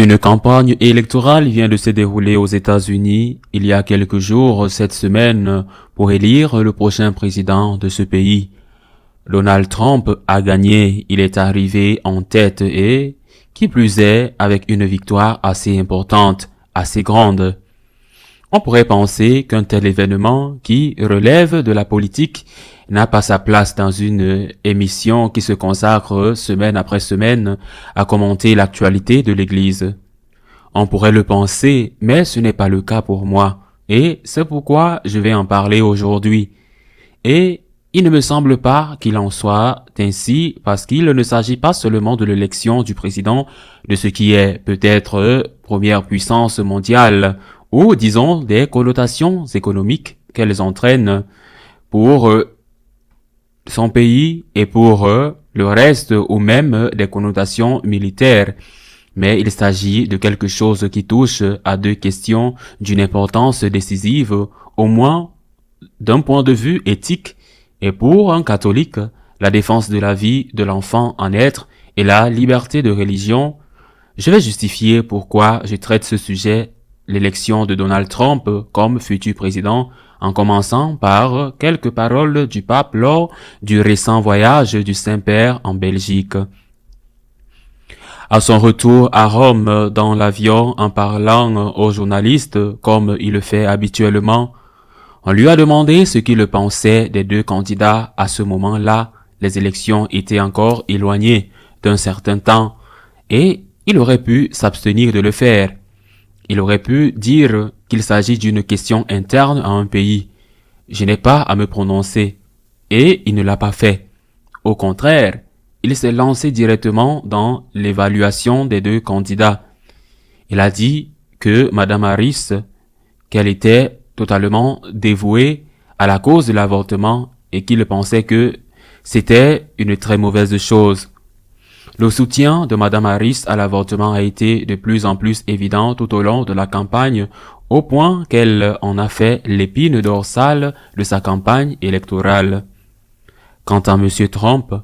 Une campagne électorale vient de se dérouler aux États-Unis il y a quelques jours cette semaine pour élire le prochain président de ce pays. Donald Trump a gagné, il est arrivé en tête et, qui plus est, avec une victoire assez importante, assez grande. On pourrait penser qu'un tel événement qui relève de la politique n'a pas sa place dans une émission qui se consacre semaine après semaine à commenter l'actualité de l'Église. On pourrait le penser, mais ce n'est pas le cas pour moi, et c'est pourquoi je vais en parler aujourd'hui. Et il ne me semble pas qu'il en soit ainsi, parce qu'il ne s'agit pas seulement de l'élection du président de ce qui est peut-être première puissance mondiale, ou disons des connotations économiques qu'elles entraînent pour son pays et pour le reste, ou même des connotations militaires. Mais il s'agit de quelque chose qui touche à deux questions d'une importance décisive, au moins d'un point de vue éthique, et pour un catholique, la défense de la vie de l'enfant en être et la liberté de religion. Je vais justifier pourquoi je traite ce sujet, l'élection de Donald Trump comme futur président, en commençant par quelques paroles du pape lors du récent voyage du Saint-Père en Belgique. À son retour à Rome dans l'avion en parlant aux journalistes comme il le fait habituellement, on lui a demandé ce qu'il pensait des deux candidats à ce moment-là. Les élections étaient encore éloignées d'un certain temps et il aurait pu s'abstenir de le faire. Il aurait pu dire qu'il s'agit d'une question interne à un pays. Je n'ai pas à me prononcer. Et il ne l'a pas fait. Au contraire, il s'est lancé directement dans l'évaluation des deux candidats. Il a dit que Madame Harris, qu'elle était totalement dévouée à la cause de l'avortement et qu'il pensait que c'était une très mauvaise chose. Le soutien de Madame Harris à l'avortement a été de plus en plus évident tout au long de la campagne, au point qu'elle en a fait l'épine dorsale de sa campagne électorale. Quant à Monsieur Trump,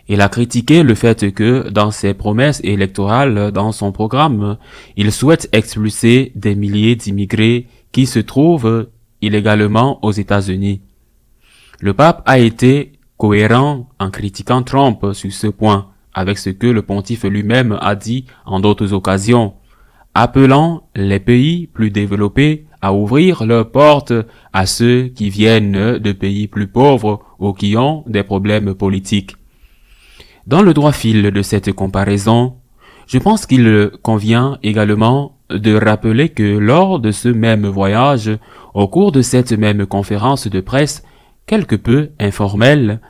il a critiqué le fait que, dans ses promesses électorales, dans son programme, il souhaite expulser des milliers d'immigrés qui se trouvent illégalement aux États-Unis. Le pape a été cohérent en critiquant Trump sur ce point, avec ce que le pontife lui-même a dit en d'autres occasions, appelant les pays plus développés à ouvrir leurs portes à ceux qui viennent de pays plus pauvres ou qui ont des problèmes politiques. Dans le droit fil de cette comparaison, je pense qu'il convient également de rappeler que lors de ce même voyage, au cours de cette même conférence de presse, quelque peu informelle,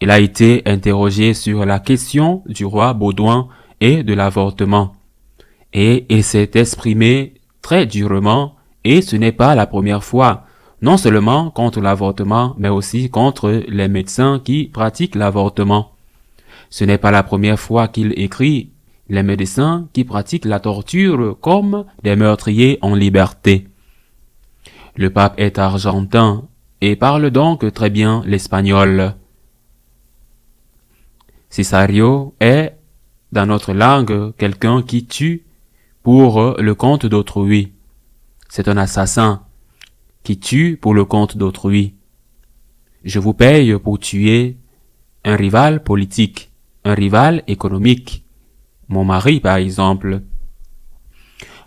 il a été interrogé sur la question du roi Baudouin et de l'avortement. Et il s'est exprimé très durement, et ce n'est pas la première fois, non seulement contre l'avortement, mais aussi contre les médecins qui pratiquent l'avortement. Ce n'est pas la première fois qu'il écrit « Les médecins qui pratiquent la torture comme des meurtriers en liberté ». Le pape est argentin et parle donc très bien l'espagnol. Cesario est, dans notre langue, quelqu'un qui tue pour le compte d'autrui. C'est un assassin qui tue pour le compte d'autrui. Je vous paye pour tuer un rival politique, un rival économique. Mon mari, par exemple.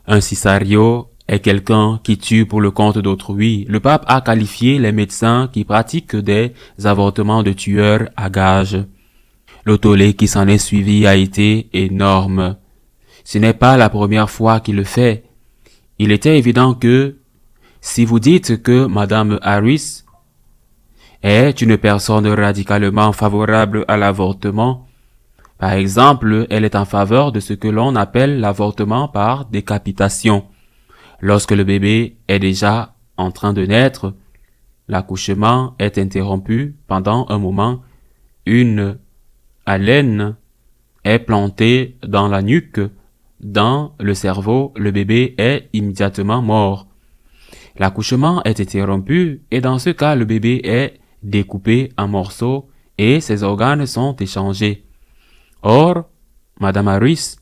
Un Cesario est quelqu'un qui tue pour le compte d'autrui. Le pape a qualifié les médecins qui pratiquent des avortements de tueurs à gages. Le tollé qui s'en est suivi a été énorme. Ce n'est pas la première fois qu'il le fait. Il était évident que, si vous dites que Madame Harris est une personne radicalement favorable à l'avortement, par exemple, elle est en faveur de ce que l'on appelle l'avortement par décapitation. Lorsque le bébé est déjà en train de naître, l'accouchement est interrompu pendant un moment, une alène est plantée dans la nuque, dans le cerveau, le bébé est immédiatement mort. L'accouchement est interrompu et dans ce cas, le bébé est découpé en morceaux et ses organes sont échangés. Or, Madame Harris,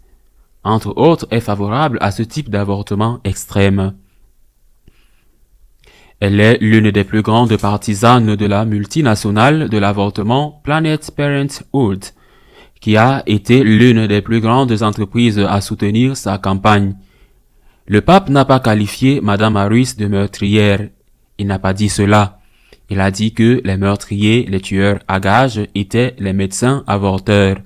entre autres, est favorable à ce type d'avortement extrême. Elle est l'une des plus grandes partisanes de la multinationale de l'avortement Planned Parenthood, qui a été l'une des plus grandes entreprises à soutenir sa campagne. Le pape n'a pas qualifié Madame Harris de meurtrière. Il n'a pas dit cela. Il a dit que les meurtriers, les tueurs à gages étaient les médecins avorteurs.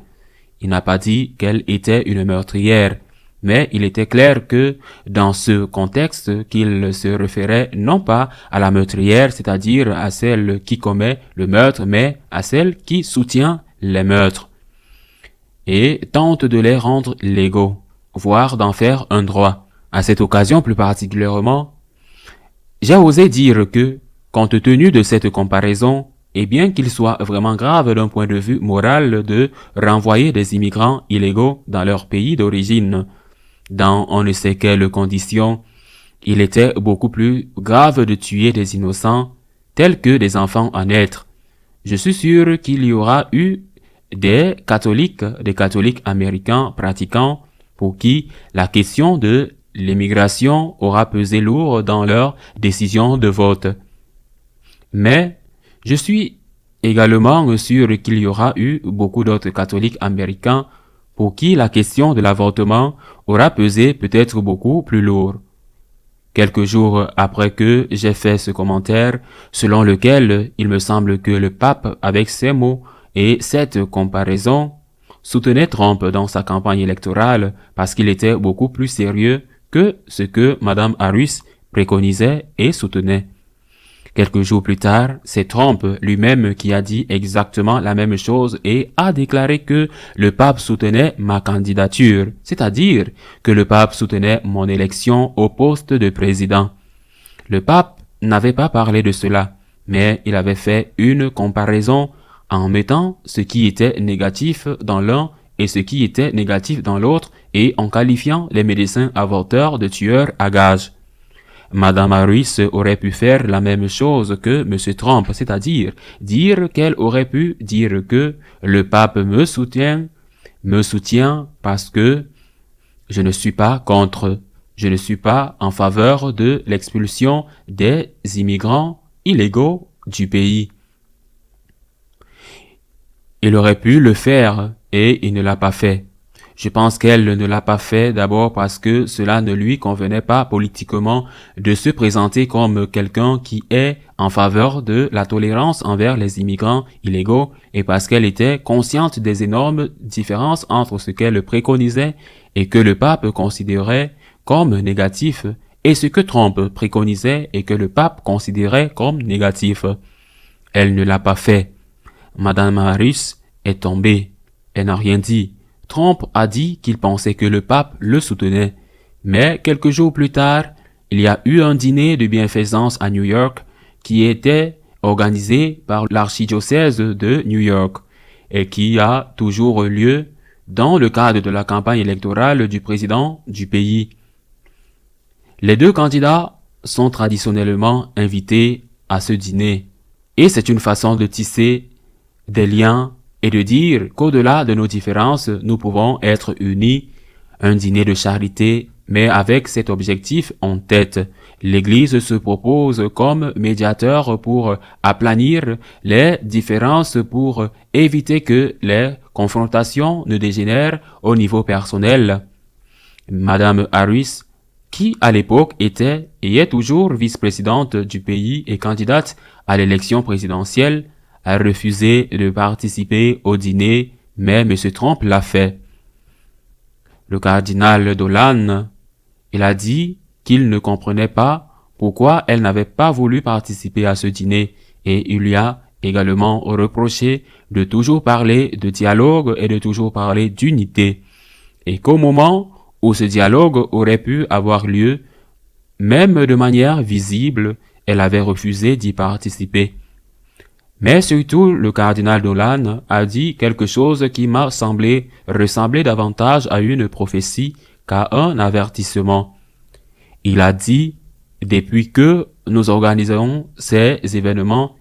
Il n'a pas dit qu'elle était une meurtrière. Mais il était clair que, dans ce contexte, qu'il se référait non pas à la meurtrière, c'est-à-dire à celle qui commet le meurtre, mais à celle qui soutient les meurtres, et tente de les rendre légaux, voire d'en faire un droit. À cette occasion plus particulièrement, j'ai osé dire que, compte tenu de cette comparaison, et bien qu'il soit vraiment grave d'un point de vue moral de renvoyer des immigrants illégaux dans leur pays d'origine, dans on ne sait quelles conditions, il était beaucoup plus grave de tuer des innocents tels que des enfants à naître. Je suis sûr qu'il y aura eu des catholiques américains pratiquants pour qui la question de l'immigration aura pesé lourd dans leur décision de vote. Mais je suis également sûr qu'il y aura eu beaucoup d'autres catholiques américains pour qui la question de l'avortement aura pesé peut-être beaucoup plus lourd. Quelques jours après que j'ai fait ce commentaire, selon lequel il me semble que le pape, avec ces mots et cette comparaison, soutenait Trump dans sa campagne électorale parce qu'il était beaucoup plus sérieux que ce que Madame Harris préconisait et soutenait. Quelques jours plus tard, c'est Trump lui-même qui a dit exactement la même chose et a déclaré que le pape soutenait ma candidature, c'est-à-dire que le pape soutenait mon élection au poste de président. Le pape n'avait pas parlé de cela, mais il avait fait une comparaison en mettant ce qui était négatif dans l'un et ce qui était négatif dans l'autre et en qualifiant les médecins avorteurs de tueurs à gages. Madame Harris aurait pu faire la même chose que M. Trump, c'est-à-dire dire qu'elle aurait pu dire que le pape me soutient parce que je ne suis pas contre, je ne suis pas en faveur de l'expulsion des immigrants illégaux du pays. Il aurait pu le faire et il ne l'a pas fait. Je pense qu'elle ne l'a pas fait d'abord parce que cela ne lui convenait pas politiquement de se présenter comme quelqu'un qui est en faveur de la tolérance envers les immigrants illégaux et parce qu'elle était consciente des énormes différences entre ce qu'elle préconisait et que le pape considérait comme négatif et ce que Trump préconisait et que le pape considérait comme négatif. Elle ne l'a pas fait. Madame Harris est tombée. Elle n'a rien dit. Trump a dit qu'il pensait que le pape le soutenait. Mais quelques jours plus tard, il y a eu un dîner de bienfaisance à New York qui était organisé par l'archidiocèse de New York et qui a toujours lieu dans le cadre de la campagne électorale du président du pays. Les deux candidats sont traditionnellement invités à ce dîner et c'est une façon de tisser des liens et de dire qu'au-delà de nos différences, nous pouvons être unis, un dîner de charité, mais avec cet objectif en tête. L'Église se propose comme médiateur pour aplanir les différences, pour éviter que les confrontations ne dégénèrent au niveau personnel. Madame Harris, qui à l'époque était et est toujours vice-présidente du pays et candidate à l'élection présidentielle, a refusé de participer au dîner, mais M. Trump l'a fait. Le cardinal Dolan, il a dit qu'il ne comprenait pas pourquoi elle n'avait pas voulu participer à ce dîner et il lui a également reproché de toujours parler de dialogue et de toujours parler d'unité et qu'au moment où ce dialogue aurait pu avoir lieu, même de manière visible, elle avait refusé d'y participer. Mais surtout, le cardinal Dolan a dit quelque chose qui m'a semblé ressembler davantage à une prophétie qu'à un avertissement. Il a dit, depuis que nous organisons ces événements,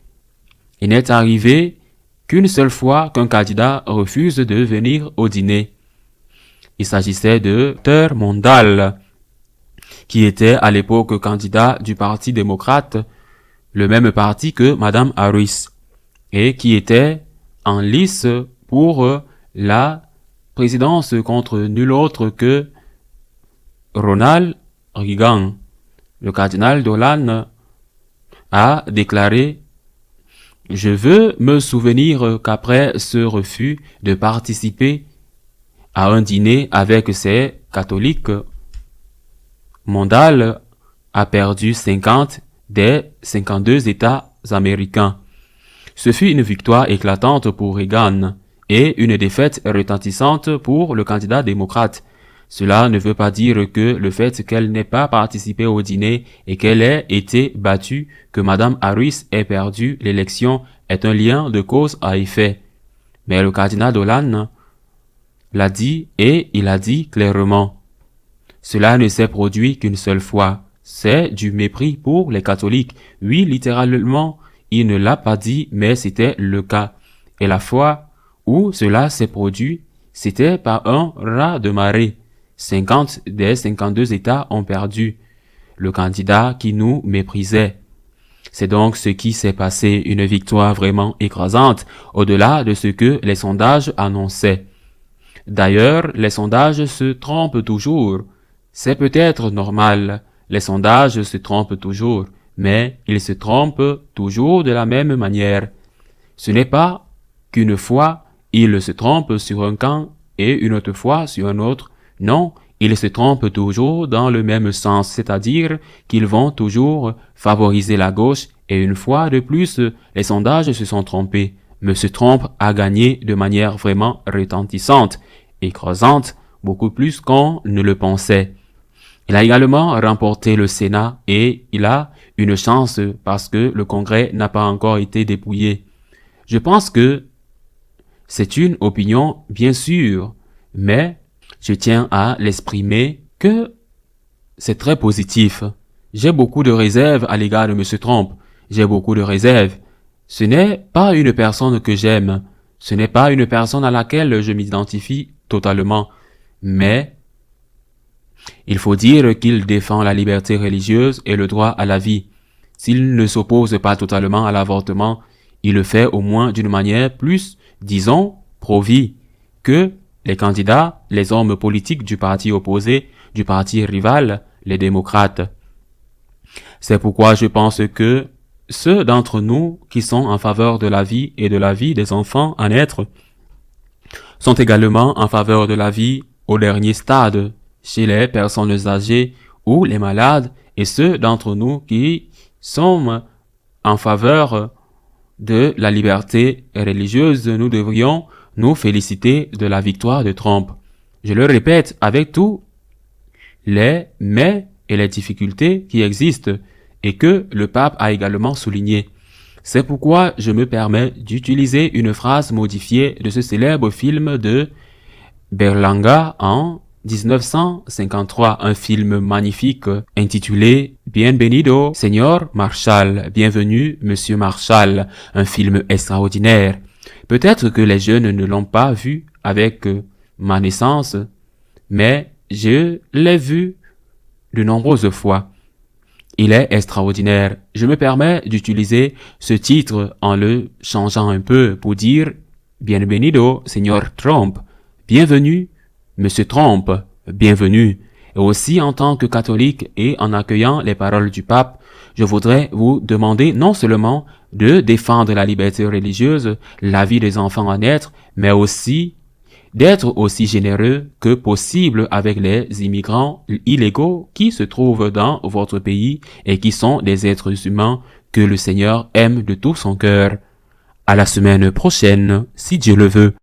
il n'est arrivé qu'une seule fois qu'un candidat refuse de venir au dîner. Il s'agissait de Dr Mondal, qui était à l'époque candidat du Parti démocrate, le même parti que Madame Harris, et qui était en lice pour la présidence contre nul autre que Ronald Reagan. Le cardinal Dolan a déclaré: je veux me souvenir qu'après ce refus de participer à un dîner avec ces catholiques, Mondal a perdu 50 des 52 États américains. Ce fut une victoire éclatante pour Reagan et une défaite retentissante pour le candidat démocrate. Cela ne veut pas dire que le fait qu'elle n'ait pas participé au dîner et qu'elle ait été battue, que Madame Harris ait perdu l'élection, est un lien de cause à effet. Mais le cardinal Dolan l'a dit et il a dit clairement: cela ne s'est produit qu'une seule fois. C'est du mépris pour les catholiques. Oui, littéralement, il ne l'a pas dit, mais c'était le cas. Et la fois où cela s'est produit, c'était par un raz de marée. 50 des 52 États ont perdu le candidat qui nous méprisait. C'est donc ce qui s'est passé, une victoire vraiment écrasante, au-delà de ce que les sondages annonçaient. D'ailleurs, les sondages se trompent toujours. C'est peut-être normal, les sondages se trompent toujours, mais ils se trompent toujours de la même manière. Ce n'est pas qu'une fois, ils se trompent sur un camp et une autre fois sur un autre. Non, ils se trompent toujours dans le même sens, c'est-à-dire qu'ils vont toujours favoriser la gauche, et une fois de plus, les sondages se sont trompés. M. Trump a gagné de manière vraiment retentissante, écrasante, beaucoup plus qu'on ne le pensait. Il a également remporté le Sénat et il a une chance parce que le Congrès n'a pas encore été dépouillé. Je pense que c'est une opinion, bien sûr, mais je tiens à l'exprimer que c'est très positif. J'ai beaucoup de réserves à l'égard de M. Trump. J'ai beaucoup de réserves. Ce n'est pas une personne que j'aime. Ce n'est pas une personne à laquelle je m'identifie totalement. Mais il faut dire qu'il défend la liberté religieuse et le droit à la vie. S'il ne s'oppose pas totalement à l'avortement, il le fait au moins d'une manière plus, disons, pro-vie, que les candidats, les hommes politiques du parti opposé, du parti rival, les démocrates. C'est pourquoi je pense que ceux d'entre nous qui sont en faveur de la vie et de la vie des enfants à naître sont également en faveur de la vie au dernier stade, chez les personnes âgées ou les malades, et ceux d'entre nous qui sont en faveur de la liberté religieuse, nous devrions nous féliciter de la victoire de Trump. Je le répète, avec tous les mais et les difficultés qui existent et que le pape a également souligné. C'est pourquoi je me permets d'utiliser une phrase modifiée de ce célèbre film de Berlanga en 1953, un film magnifique intitulé Bienvenido, Señor Marshall, Bienvenue, Monsieur Marshall, un film extraordinaire. Peut-être que les jeunes ne l'ont pas vu avec ma naissance, mais je l'ai vu de nombreuses fois. Il est extraordinaire. Je me permets d'utiliser ce titre en le changeant un peu pour dire Bienvenido, Señor Trump, bienvenue, Monsieur Trump, bienvenue. Et aussi en tant que catholique et en accueillant les paroles du pape, je voudrais vous demander non seulement de défendre la liberté religieuse, la vie des enfants à naître, mais aussi d'être aussi généreux que possible avec les immigrants illégaux qui se trouvent dans votre pays et qui sont des êtres humains que le Seigneur aime de tout son cœur. À la semaine prochaine, si Dieu le veut.